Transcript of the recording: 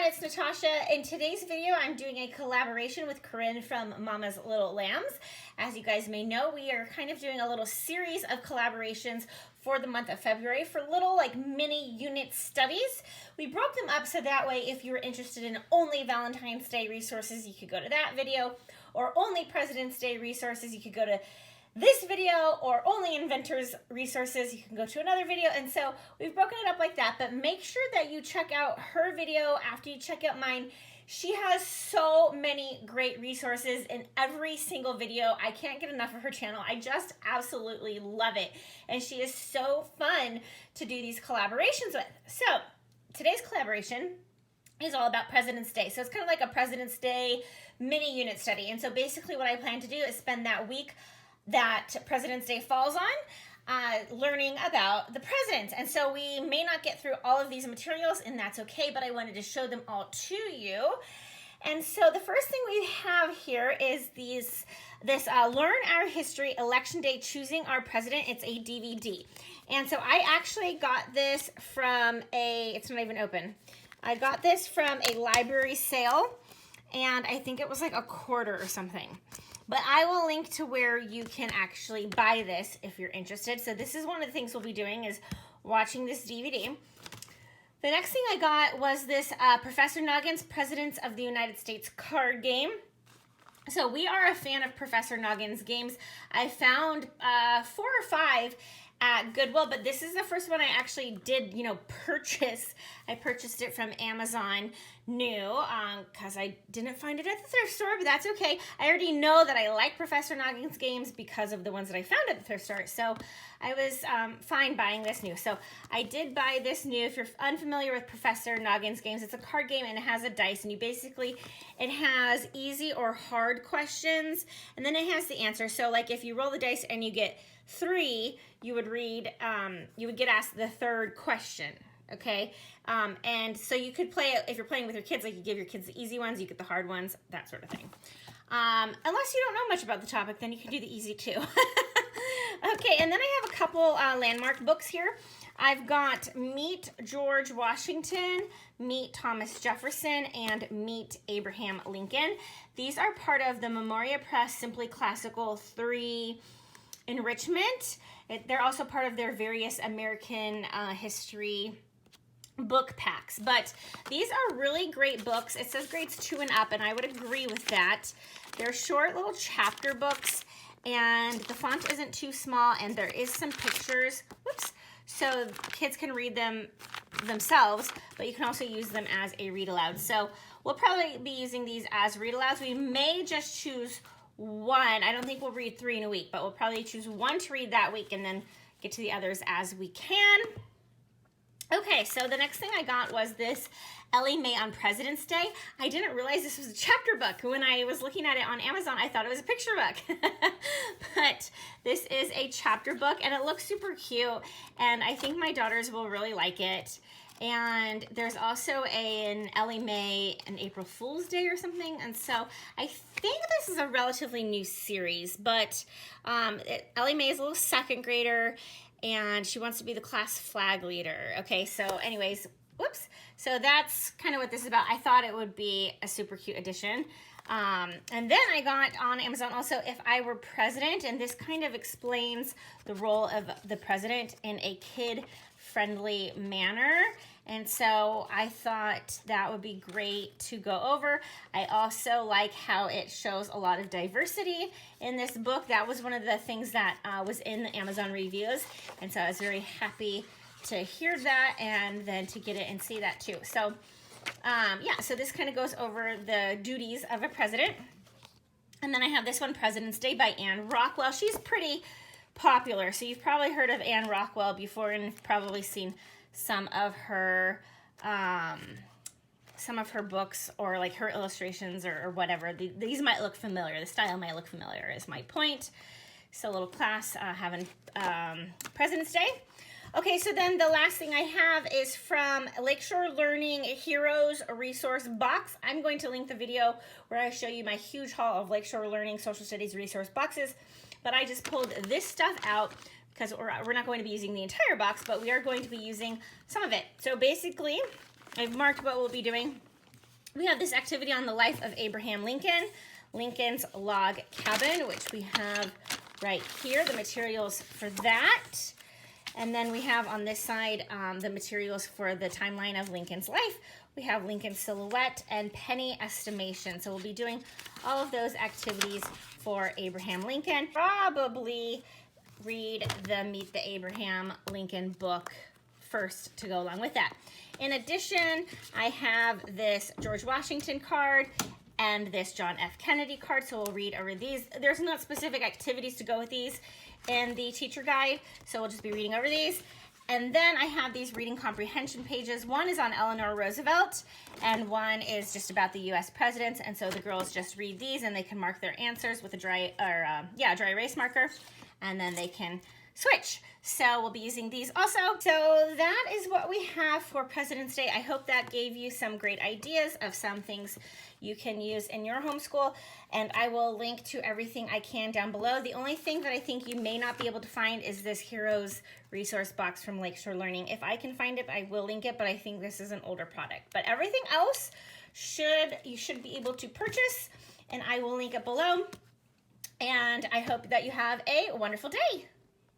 everyone, it's Natasha. In today's video, I'm doing a collaboration with Corrine from Mama's Little Lambs. As you guys may know, we are kind of doing a little series of collaborations for the month of February for little like mini unit studies. We broke them up so that way if you were interested in only Valentine's Day resources, you could go to that video, or only President's Day resources, you could go to this video, or only inventors resources, you can go to another video. And so we've broken it up like that, but make sure that you check out her video after you check out mine. She has so many great resources in every single video. I can't get enough of her channel. I just absolutely love it. And she is so fun to do these collaborations with. So today's collaboration is all about President's Day. So it's kind of like a President's Day mini unit study. And so basically what I plan to do is spend that week that President's Day falls on learning about the president. And so we may not get through all of these materials, and that's okay, but I wanted to show them all to you. And so the first thing we have here is this Learn Our History Election Day Choosing Our President. It's a DVD. And so I actually got this from it's not even open. I got this from a library sale, and I think it was like $1 or something. But I will link to where you can actually buy this if you're interested. So this is one of the things we'll be doing, is watching this DVD. The next thing I got was this Professor Noggin's Presidents of the United States card game. So we are a fan of Professor Noggin's games. I found 4 or 5 at Goodwill, but this is the first one I actually did, purchase. I purchased it from Amazon new because I didn't find it at the thrift store, but that's okay. I already know that I like Professor Noggin's games because of the ones that I found at the thrift store, so I was fine buying this new. So I did buy this new. If you're unfamiliar with Professor Noggin's games, it's a card game and it has a dice, and it has easy or hard questions, and then it has the answer. So like if you roll the dice and you get 3, you would get asked the third question. Okay, and so you could play it if you're playing with your kids. Like you give your kids the easy ones, you get the hard ones, that sort of thing. Unless you don't know much about the topic, then you can do the easy too. Okay, and then I have a couple landmark books here. I've got Meet George Washington, Meet Thomas Jefferson, and Meet Abraham Lincoln. These are part of the Memoria Press Simply Classical 3 enrichment. They're also part of their various American history book packs, but these are really great books. It says grades 2 and up, and I would agree with that. They're short little chapter books, and the font isn't too small, and there is some pictures, so kids can read them themselves, but you can also use them as a read aloud. So we'll probably be using these as read alouds. We may just choose one. I don't think we'll read 3 in a week, but we'll probably choose 1 to read that week and then get to the others as we can. Okay, so the next thing I got was this Ellie Mae on President's Day. I didn't realize this was a chapter book. When I was looking at it on Amazon, I thought it was a picture book. But this is a chapter book, and it looks super cute, and I think my daughters will really like it. And there's also an Ellie Mae and April Fool's Day or something. And so I think this is a relatively new series, but Ellie Mae is a little 2nd grader, and she wants to be the class flag leader. Okay, so anyways, so that's kind of what this is about. I thought it would be a super cute addition. And then I got on Amazon also If I Were President, and this kind of explains the role of the president in a kid-friendly manner. And so I thought that would be great to go over. I also like how it shows a lot of diversity in this book. That was one of the things that was in the Amazon reviews. And so I was very happy to hear that and then to get it and see that too. So yeah, so this kind of goes over the duties of a president. And then I have this one, President's Day by Anne Rockwell. She's pretty popular, so you've probably heard of Anne Rockwell before, and you've probably seen some of her books, or like her illustrations or whatever. These might look familiar. The style might look familiar is my point. So a little class having President's Day. Okay, so then the last thing I have is from Lakeshore Learning Heroes Resource Box. I'm going to link the video where I show you my huge haul of Lakeshore Learning Social Studies resource boxes, but I just pulled this stuff out because we're not going to be using the entire box, but we are going to be using some of it. So basically, I've marked what we'll be doing. We have this activity on the life of Abraham Lincoln, Lincoln's Log Cabin, which we have right here, the materials for that. And then we have on this side the materials for the timeline of Lincoln's life. We have Lincoln's silhouette and penny estimation. So we'll be doing all of those activities for Abraham Lincoln. Probably read the Meet the Abraham Lincoln book first to go along with that. In addition, I have this George Washington card and this John F. Kennedy card, so we'll read over these. There's not specific activities to go with these in the teacher guide, so we'll just be reading over these. And then I have these reading comprehension pages. One is on Eleanor Roosevelt, and one is just about the U.S. presidents. And so the girls just read these, and they can mark their answers with a dry erase marker, and then they can switch. So we'll be using these also. So that is what we have for President's Day. I hope that gave you some great ideas of some things you can use in your homeschool, and I will link to everything I can down below. The only thing that I think you may not be able to find is this Heroes resource box from Lakeshore Learning. If I can find it, I will link it, but I think this is an older product. But everything else you should be able to purchase, and I will link it below. And I hope that you have a wonderful day.